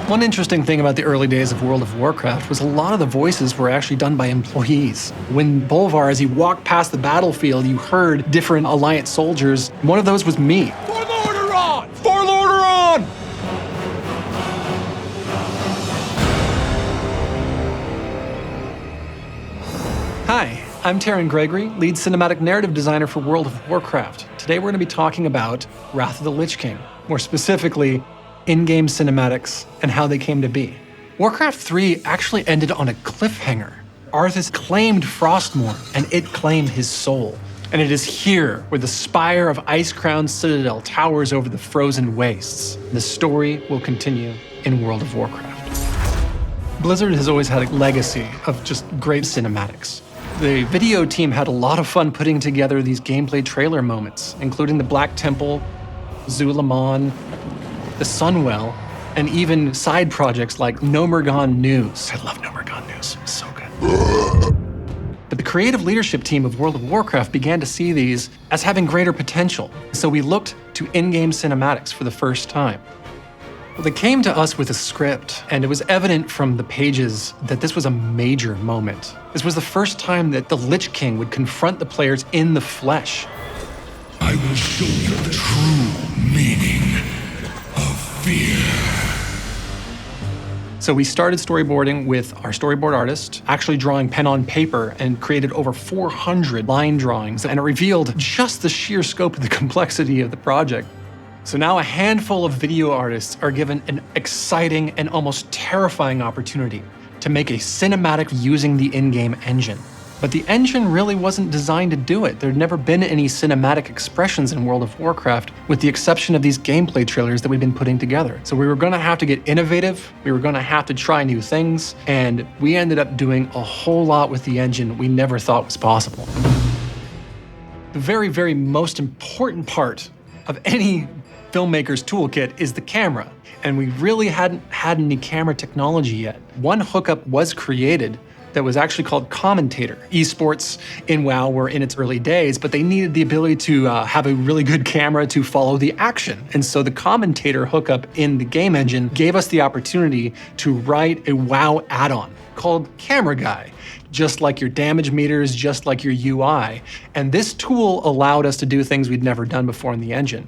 One interesting thing about the early days of World of Warcraft was a lot of the voices were actually done by employees. When Bolvar, as he walked past the battlefield, you heard different Alliance soldiers. One of those was me. Warlord are on! Warlord are on! Hi, I'm Terran Gregory, lead cinematic narrative designer for World of Warcraft. Today we're going to be talking about Wrath of the Lich King, more specifically, in-game cinematics and how they came to be. Warcraft 3 actually ended on a cliffhanger. Arthas claimed Frostmourne, and it claimed his soul. And it is here where the spire of Ice-Crowned Citadel towers over the frozen wastes. The story will continue in World of Warcraft. Blizzard has always had a legacy of just great cinematics. The video team had a lot of fun putting together these gameplay trailer moments, including the Black Temple, Zulaman, the Sunwell, and even side projects like Nomergon News. I love Nomergon News, it's so good. But the creative leadership team of World of Warcraft began to see these as having greater potential, so we looked to in-game cinematics for the first time. Well, they came to us with a script, and it was evident from the pages that this was a major moment. This was the first time that the Lich King would confront the players in the flesh. I will show you the true meaning of fear. So we started storyboarding with our storyboard artist, actually drawing pen on paper, and created over 400 line drawings, and it revealed just the sheer scope of the complexity of the project. So now a handful of video artists are given an exciting and almost terrifying opportunity to make a cinematic using the in-game engine. But the engine really wasn't designed to do it. There'd never been any cinematic expressions in World of Warcraft, with the exception of these gameplay trailers that we've been putting together. So we were gonna have to get innovative, we were gonna have to try new things, and we ended up doing a whole lot with the engine we never thought was possible. The very, very most important part of any filmmaker's toolkit is the camera, and we really hadn't had any camera technology yet. One hookup was created that was actually called Commentator. Esports in WoW were in its early days, but they needed the ability to have a really good camera to follow the action. And so the Commentator hookup in the game engine gave us the opportunity to write a WoW add-on called Camera Guy, just like your damage meters, just like your UI. And this tool allowed us to do things we'd never done before in the engine.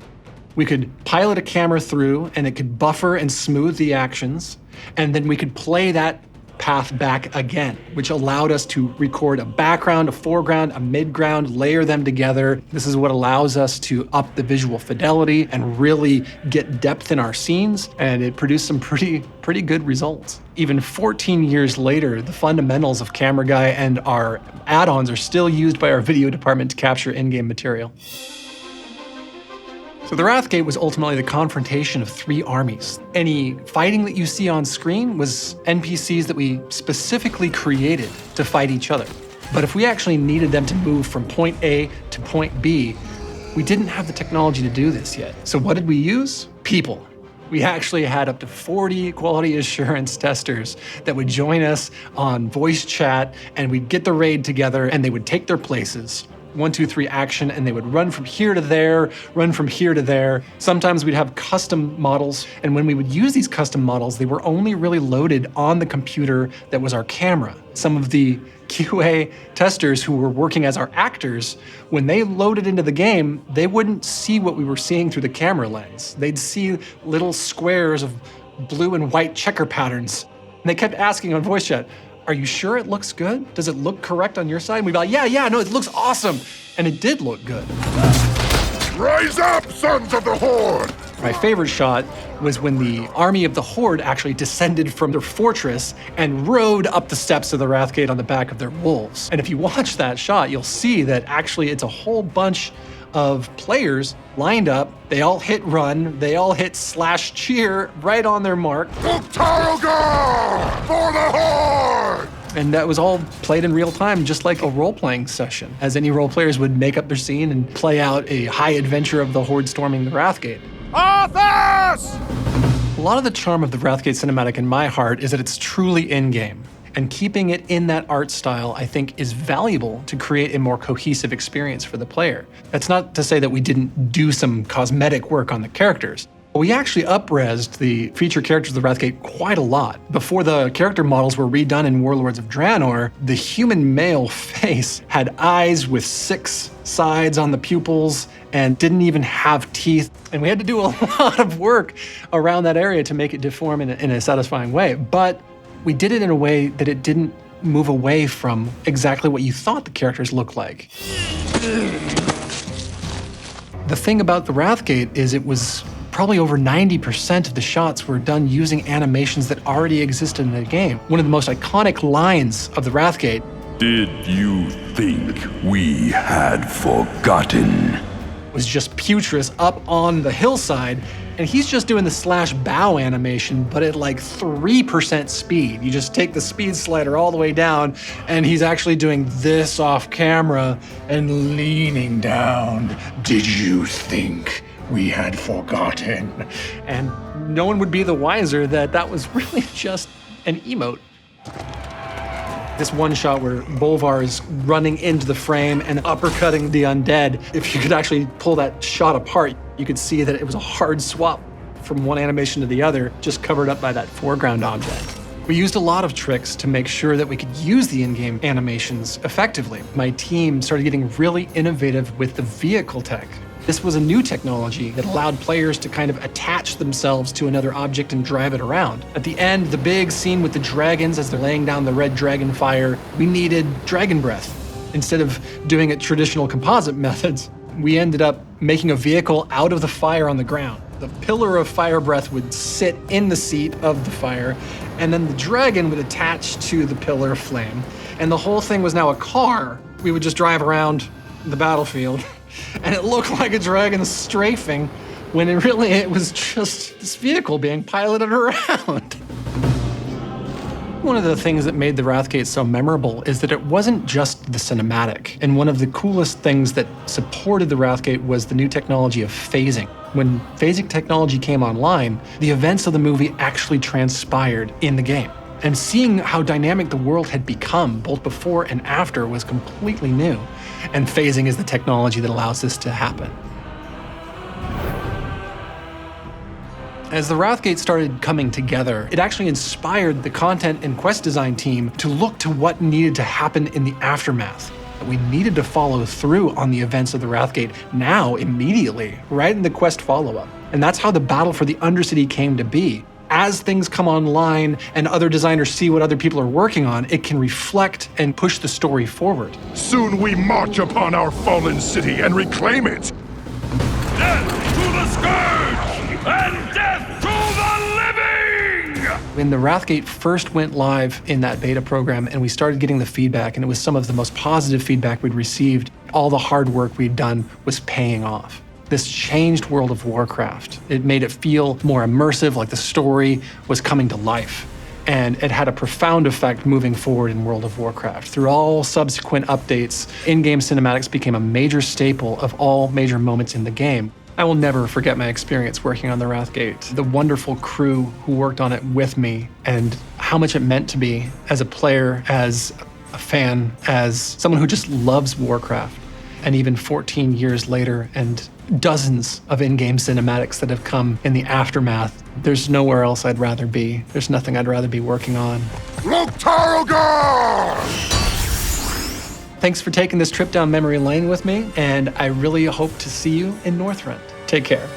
We could pilot a camera through, and it could buffer and smooth the actions, and then we could play that path back again, which allowed us to record a background, a foreground, a midground, layer them together. This is what allows us to up the visual fidelity and really get depth in our scenes, and it produced some pretty good results. Even 14 years later, the fundamentals of Camera Guy and our add-ons are still used by our video department to capture in-game material. So the Wrathgate was ultimately the confrontation of three armies. Any fighting that you see on screen was NPCs that we specifically created to fight each other. But if we actually needed them to move from point A to point B, we didn't have the technology to do this yet. So what did we use? People. We actually had up to 40 quality assurance testers that would join us on voice chat, and we'd get the raid together, and they would take their places. 1, 2, 3 action, and they would run from here to there, run from here to there. Sometimes we'd have custom models, and when we would use these custom models, they were only really loaded on the computer that was our camera. Some of the QA testers who were working as our actors, when they loaded into the game, they wouldn't see what we were seeing through the camera lens. They'd see little squares of blue and white checker patterns. And they kept asking on voice chat, "Are you sure it looks good? Does it look correct on your side?" And we'd be like, yeah, no, it looks awesome. And it did look good. Rise up, sons of the Horde! My favorite shot was when the army of the Horde actually descended from their fortress and rode up the steps of the Wrathgate on the back of their wolves. And if you watch that shot, you'll see that actually it's a whole bunch of players lined up. They all hit run, they all hit /cheer right on their mark. Uktarogar for the Horde! And that was all played in real time, just like a role-playing session, as any role players would make up their scene and play out a high adventure of the Horde storming the Wrathgate. Arthas! A lot of the charm of the Wrathgate cinematic in my heart is that it's truly in-game. And keeping it in that art style, I think, is valuable to create a more cohesive experience for the player. That's not to say that we didn't do some cosmetic work on the characters. We actually up-resed the feature characters of the Wrathgate quite a lot. Before the character models were redone in Warlords of Draenor, the human male face had eyes with 6 sides on the pupils and didn't even have teeth. And we had to do a lot of work around that area to make it deform in a satisfying way. But we did it in a way that it didn't move away from exactly what you thought the characters looked like. The thing about the Wrathgate is it was probably over 90% of the shots were done using animations that already existed in the game. One of the most iconic lines of the Wrathgate, Did you think we had forgotten? was just Putris up on the hillside, and he's just doing the slash bow animation, but at like 3% speed. You just take the speed slider all the way down, and he's actually doing this off camera and leaning down. Did you think we had forgotten? And no one would be the wiser that that was really just an emote. This one shot where Bolvar is running into the frame and uppercutting the undead, if you could actually pull that shot apart, you could see that it was a hard swap from one animation to the other, just covered up by that foreground object. We used a lot of tricks to make sure that we could use the in-game animations effectively. My team started getting really innovative with the vehicle tech. This was a new technology that allowed players to kind of attach themselves to another object and drive it around. At the end, the big scene with the dragons as they're laying down the red dragon fire, we needed dragon breath. Instead of doing it traditional composite methods, we ended up making a vehicle out of the fire on the ground. The pillar of fire breath would sit in the seat of the fire, and then the dragon would attach to the pillar of flame. And the whole thing was now a car. We would just drive around the battlefield, and it looked like a dragon strafing, when it was just this vehicle being piloted around. One of the things that made the Wrathgate so memorable is that it wasn't just the cinematic. And one of the coolest things that supported the Wrathgate was the new technology of phasing. When phasing technology came online, the events of the movie actually transpired in the game. And seeing how dynamic the world had become, both before and after, was completely new. And phasing is the technology that allows this to happen. As the Wrathgate started coming together, it actually inspired the content and quest design team to look to what needed to happen in the aftermath. We needed to follow through on the events of the Wrathgate now, immediately, right in the quest follow-up. And that's how the battle for the Undercity came to be. As things come online and other designers see what other people are working on, it can reflect and push the story forward. Soon we march upon our fallen city and reclaim it. Death to the Scourge! And death to the living! When the Wrathgate first went live in that beta program and we started getting the feedback, and it was some of the most positive feedback we'd received, all the hard work we'd done was paying off. This changed World of Warcraft. It made it feel more immersive, like the story was coming to life. And it had a profound effect moving forward in World of Warcraft. Through all subsequent updates, in-game cinematics became a major staple of all major moments in the game. I will never forget my experience working on the Wrathgate, the wonderful crew who worked on it with me, and how much it meant to me as a player, as a fan, as someone who just loves Warcraft. And even 14 years later, and dozens of in-game cinematics that have come in the aftermath, there's nowhere else I'd rather be. There's nothing I'd rather be working on. Loktargar! Thanks for taking this trip down memory lane with me, and I really hope to see you in Northrend. Take care.